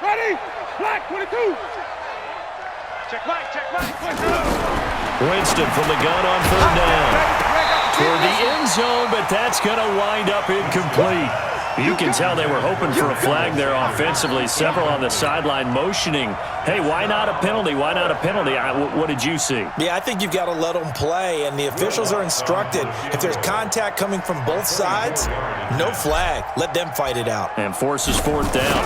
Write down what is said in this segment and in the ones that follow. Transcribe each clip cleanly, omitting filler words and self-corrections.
Ready? Black 22. Check back, check back. Winston from the gun on third down. Toward the end zone, but that's going to wind up incomplete. You can tell they were hoping for a flag there offensively. Several on the sideline motioning, hey, why not a penalty? Why not a penalty? What did you see? Yeah, I think you've got to let them play, and the officials are instructed. If there's contact coming from both sides, no flag. Let them fight it out. And forces fourth down.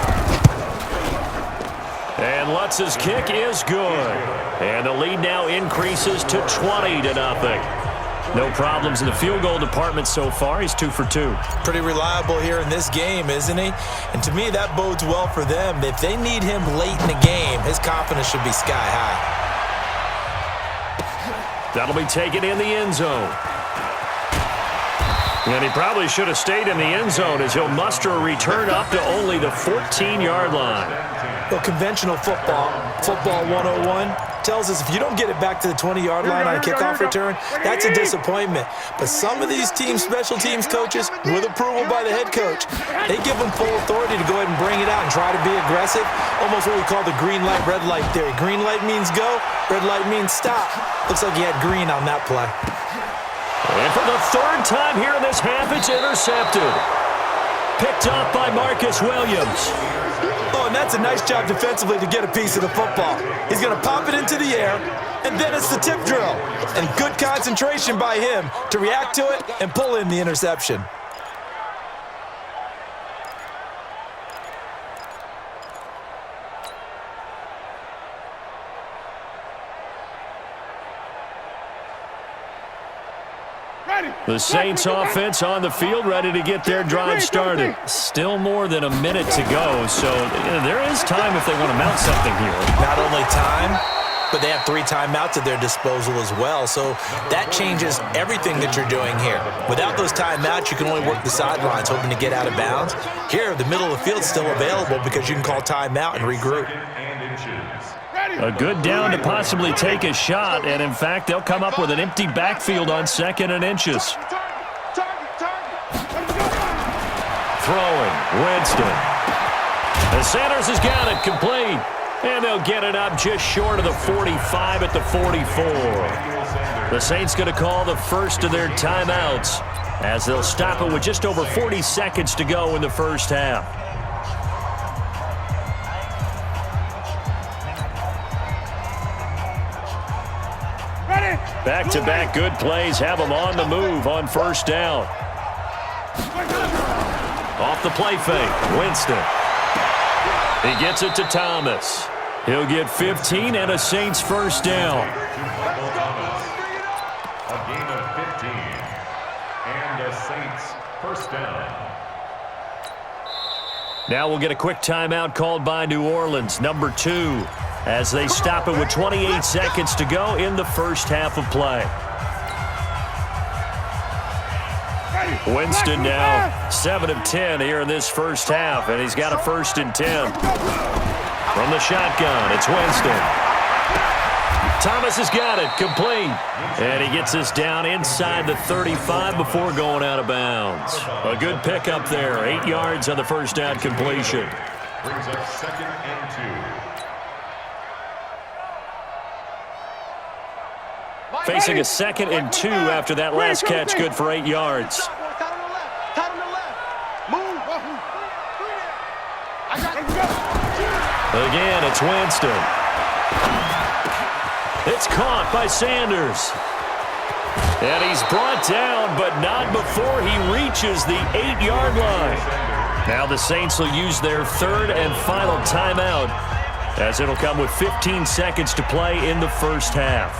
And Lutz's kick is good. And the lead now increases to 20-0. No problems in the field goal department so far. He's 2 for 2. Pretty reliable here in this game, isn't he? And to me, that bodes well for them. If they need him late in the game, his confidence should be sky high. That'll be taken in the end zone. And he probably should have stayed in the end zone as he'll muster a return up to only the 14-yard line. Well, conventional football 101, tells us if you don't get it back to the 20-yard line on a kickoff return, that's a disappointment. But some of these special teams coaches, with approval by the head coach, they give them full authority to go ahead and bring it out and try to be aggressive. Almost what we call the green light, red light theory. Green light means go, red light means stop. Looks like he had green on that play. And for the third time here in this half, it's intercepted. Picked off by Marcus Williams. Oh, and that's a nice job defensively to get a piece of the football. He's going to pop it into the air, and then it's the tip drill. And good concentration by him to react to it and pull in the interception. The Saints offense on the field, ready to get their drive started. Still more than a minute to go, so there is time if they want to mount something here. Not only time, but they have 3 timeouts at their disposal as well, so that changes everything that you're doing here. Without those timeouts, you can only work the sidelines, hoping to get out of bounds. Here, the middle of the field's still available because you can call timeout and regroup. A good down to possibly take a shot, and in fact, they'll come up with an empty backfield on 2nd and inches. Throwing, Winston. And Sanders has got it complete, and they'll get it up just short of the 45 at the 44. The Saints going to call the first of their timeouts as they'll stop it with just over 40 seconds to go in the first half. Back-to-back good plays have them on the move on first down. Off the play fake, Winston. He gets it to Thomas. He'll get 15 and a Saints first down. A gain of 15 and a Saints first down. Now we'll get a quick timeout called by New Orleans, number 2. As they stop it with 28 seconds to go in the first half of play. Winston now 7 of 10 here in this first half, and he's got a 1st and 10. From the shotgun, it's Winston. Thomas has got it, complete. And he gets this down inside the 35 before going out of bounds. A good pickup there, 8 yards on the first down completion. Brings up 2nd and 2. Facing a 2nd and 2 after that last catch, good for 8 yards. Again, it's Winston. It's caught by Sanders. And he's brought down, but not before he reaches the 8-yard line. Now the Saints will use their 3rd and final timeout, as it'll come with 15 seconds to play in the first half.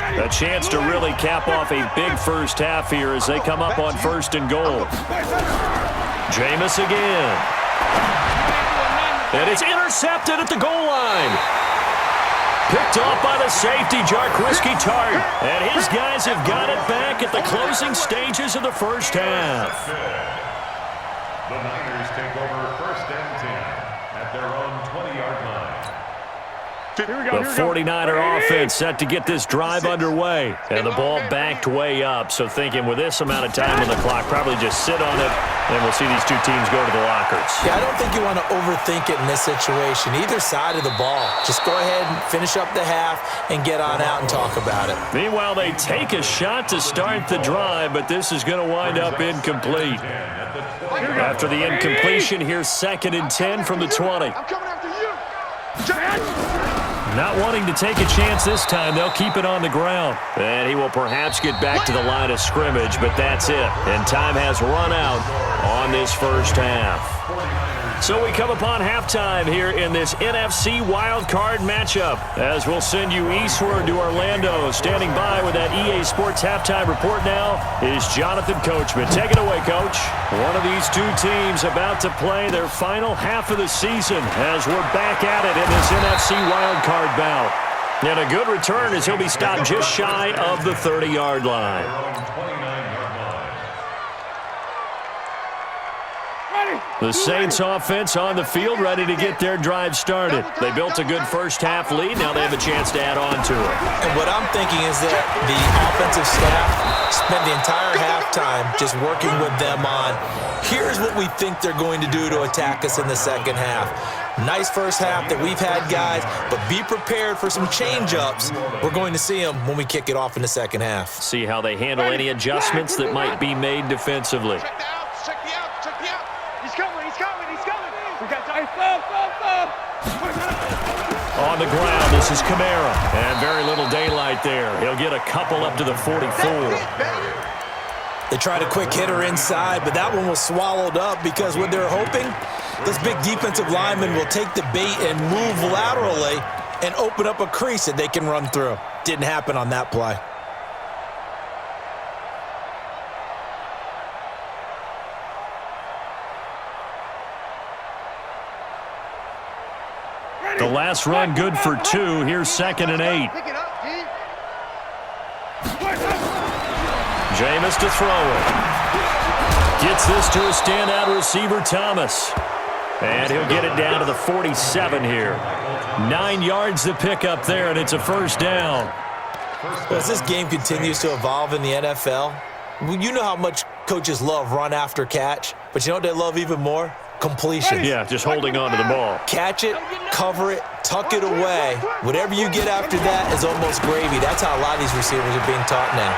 A chance to really cap off a big first half here as they come up on 1st and goal. Jameis again. And it's intercepted at the goal line. Picked off by the safety, Jarquiski Tart. And his guys have got it back at the closing stages of the first half. The Niners take over 1st and 10 at their own 20-yard line. Here we go. The 49er offense set to get this drive underway. And the ball backed way up. So thinking with this amount of time on the clock, probably just sit on it, and we'll see these two teams go to the lockers. Yeah, I don't think you want to overthink it in this situation. Either side of the ball. Just go ahead and finish up the half and get on out and talk about it. Meanwhile, they take a shot to start the drive, but this is going to wind up incomplete. After the incompletion, here's 2nd and 10 from the 20. I'm coming after you. Not wanting to take a chance this time, they'll keep it on the ground. And he will perhaps get back to the line of scrimmage, but that's it. And time has run out on this first half. So we come upon halftime here in this NFC wildcard matchup, as we'll send you eastward to Orlando. Standing by with that EA Sports halftime report now is Jonathan Coachman. Take it away, Coach. One of these two teams about to play their final half of the season as we're back at it in this NFC wildcard bout. And a good return as he'll be stopped just shy of the 30-yard line. The Saints offense on the field, ready to get their drive started. They built a good first half lead. Now they have a chance to add on to it. And what I'm thinking is that the offensive staff spent the entire halftime just working with them on, here's what we think they're going to do to attack us in the second half. Nice first half that we've had, guys, but be prepared for some change-ups. We're going to see them when we kick it off in the second half. See how they handle any adjustments that might be made defensively. Check the out. He's coming. We got time. On the ground, this is Kamara. And very little daylight there. He'll get a couple up to the 44. They tried a quick hitter inside, but that one was swallowed up because what they're hoping, those big defensive linemen will take the bait and move laterally and open up a crease that they can run through. Didn't happen on that play. The last run good for 2. Here's 2nd and 8. Pick it up, G. Jameis to throw it. Gets this to a standout receiver, Thomas. And he'll get it down to the 47 here. 9 yards to pick up there, and it's a first down. Well, as this game continues to evolve in the NFL, you know how much coaches love run after catch, but you know what they love even more? Completion. Yeah, just holding on to the ball. Catch it, cover it, tuck it away. Whatever you get after that is almost gravy. That's how a lot of these receivers are being taught now.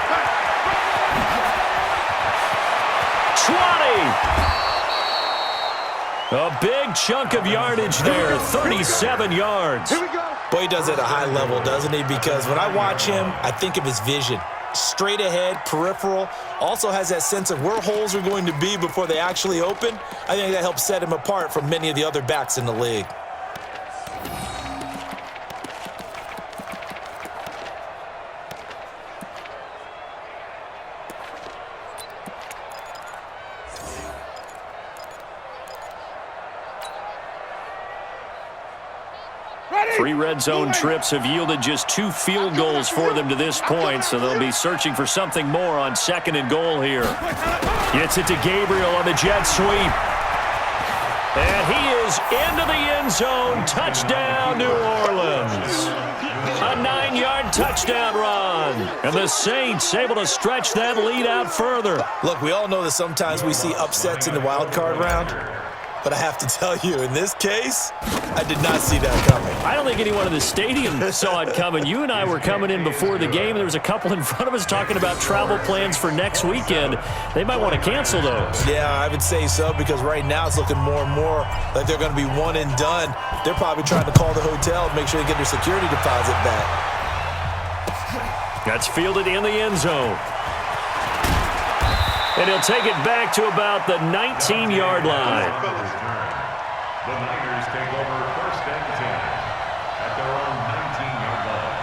20! A big chunk of yardage there, 37 yards. Boy, he does it at a high level, doesn't he? Because when I watch him, I think of his vision. Straight ahead, peripheral, also has that sense of where holes are going to be before they actually open. I think that helps set him apart from many of the other backs in the league. Three red zone trips have yielded just 2 field goals for them to this point, so they'll be searching for something more on 2nd and goal here. Gets it to Gabriel on the jet sweep. And he is into the end zone. Touchdown, New Orleans. A 9-yard touchdown run. And the Saints able to stretch that lead out further. Look, we all know that sometimes we see upsets in the wild card round. But I have to tell you, in this case, I did not see that coming. I don't think anyone in the stadium saw it coming. You and I were coming in before the game, and there was a couple in front of us talking about travel plans for next weekend. They might want to cancel those. Yeah, I would say so, because right now it's looking more and more like they're going to be one and done. They're probably trying to call the hotel and make sure they get their security deposit back. That's fielded in the end zone. And he'll take it back to about the 19-yard line. The Niners take over 1st and 10 at their own 19-yard line.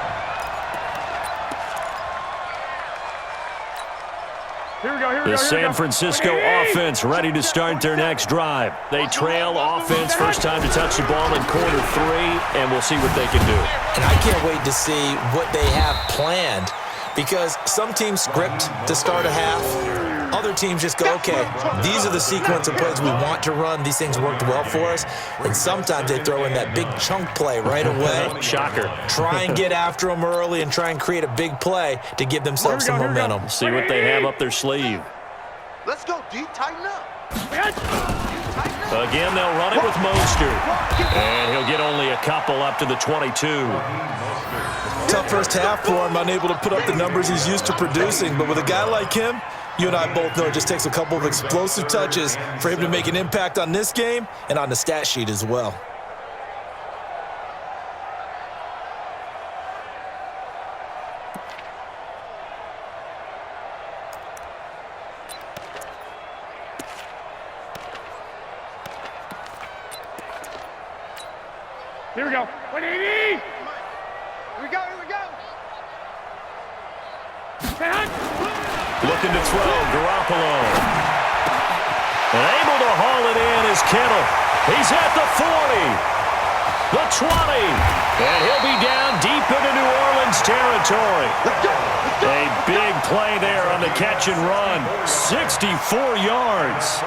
Here we go. The San Francisco offense ready to start their next drive. They trail offense, first time to touch the ball in quarter 3, and we'll see what they can do. And I can't wait to see what they have planned, because some teams script to start a half, Other teams just go, okay, these are the sequence of plays we want to run. These things worked well for us. And sometimes they throw in that big chunk play right away. Shocker. Try and get after them early and try and create a big play to give themselves some momentum. See what they have up their sleeve. Let's go, D. Tighten up. Again, they'll run it with Mostert. And he'll get only a couple up to the 22. Tough first half for him, unable to put up the numbers he's used to producing. But with a guy like him, you and I both know it just takes a couple of explosive touches for him to make an impact on this game and on the stat sheet as well. Here we go. 180. Here we go. Here we go. Looking to throw, Garoppolo. And able to haul it in is Kittle. He's at the 40, the 20, and he'll be down deep into New Orleans territory. A big play there on the catch and run, 64 yards.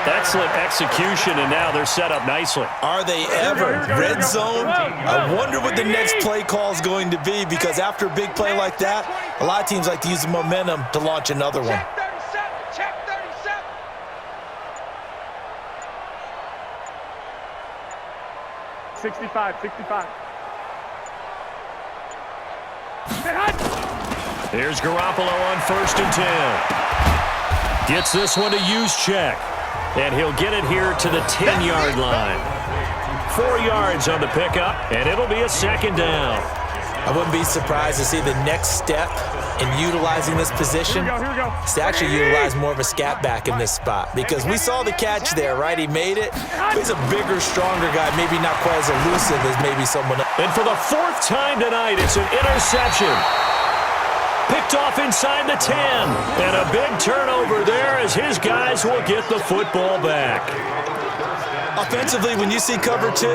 Excellent execution, and now they're set up nicely. Are they ever? Red zone? I wonder what the next play call is going to be, because after a big play like that, a lot of teams like to use the momentum to launch another one. Check 37. 65. Here's Garoppolo on 1st and 10. Gets this one to Juszczyk. And he'll get it here to the 10-yard line. 4 yards on the pickup, and it'll be a 2nd down. I wouldn't be surprised to see the next step in utilizing this position is to actually utilize more of a scat back in this spot, because we saw the catch there, right? He made it. He's a bigger, stronger guy, maybe not quite as elusive as maybe someone else. And for the 4th time tonight, it's an interception. Picked off inside the 10. And a big turnover there as his guys will get the football back. Offensively, when you see cover 2,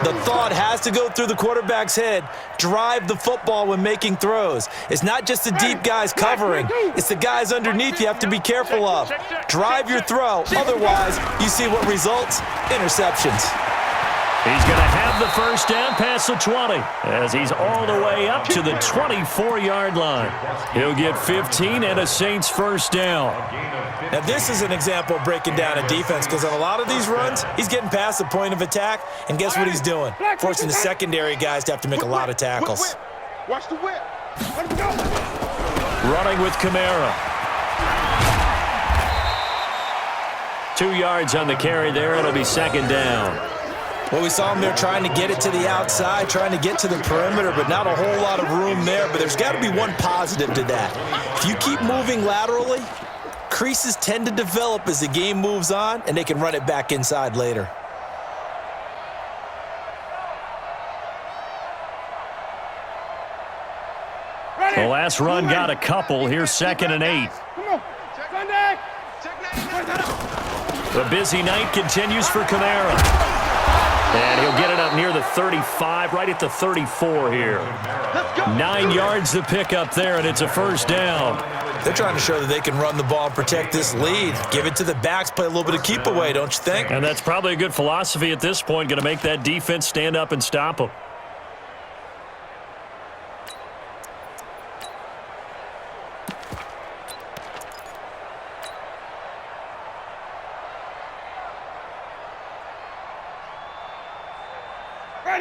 the thought has to go through the quarterback's head. Drive the football when making throws. It's not just the deep guys covering. It's the guys underneath you have to be careful of. Drive your throw. Otherwise, you see what results? Interceptions. He's going to have the 1st down past the 20 as he's all the way up to the 24-yard line. He'll get 15 and a Saints 1st down. Now, this is an example of breaking down a defense, because on a lot of these runs, he's getting past the point of attack, and guess what he's doing? Forcing the secondary guys to have to make a lot of tackles. Watch the whip. Let him go. Running with Kamara. 2 yards on the carry there. It'll be 2nd down. Well, we saw him there trying to get it to the outside, trying to get to the perimeter, but not a whole lot of room there. But there's got to be one positive to that. If you keep moving laterally, creases tend to develop as the game moves on, and they can run it back inside later. The last run got a couple. Here's 2nd and 8. Come on. Sunday. The busy night continues for Kamara. And he'll get it up near the 35, right at the 34 here. 9 yards to pick up there, and it's a 1st down. They're trying to show that they can run the ball and protect this lead. Give it to the backs, play a little bit of keep away, don't you think? And that's probably a good philosophy at this point, going to make that defense stand up and stop them.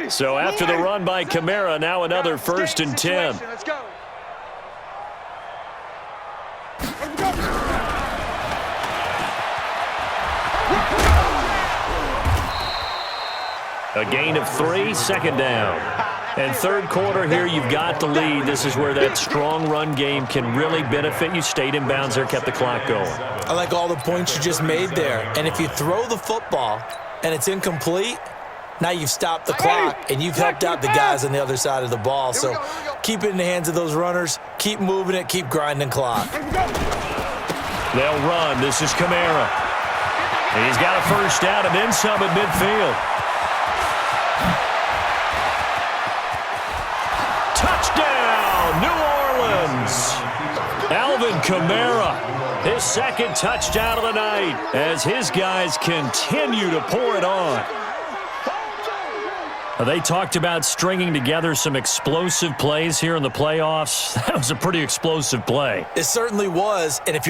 So after the run by Kamara, now another 1st and 10. Let's go. A gain of 3, 2nd down. And 3rd quarter here, you've got the lead. This is where that strong run game can really benefit you. Stayed in bounds there, kept the clock going. I like all the points you just made there. And if you throw the football and it's incomplete, now you've stopped the clock, and you've helped out the guys on the other side of the ball. So keep it in the hands of those runners. Keep moving it. Keep grinding clock. They'll run. This is Kamara. He's got a 1st down and then some at midfield. Touchdown, New Orleans. Alvin Kamara His second touchdown of the night as his guys continue to pour it on. They talked about stringing together some explosive plays here in the playoffs. That was a pretty explosive play. It certainly was, and if you're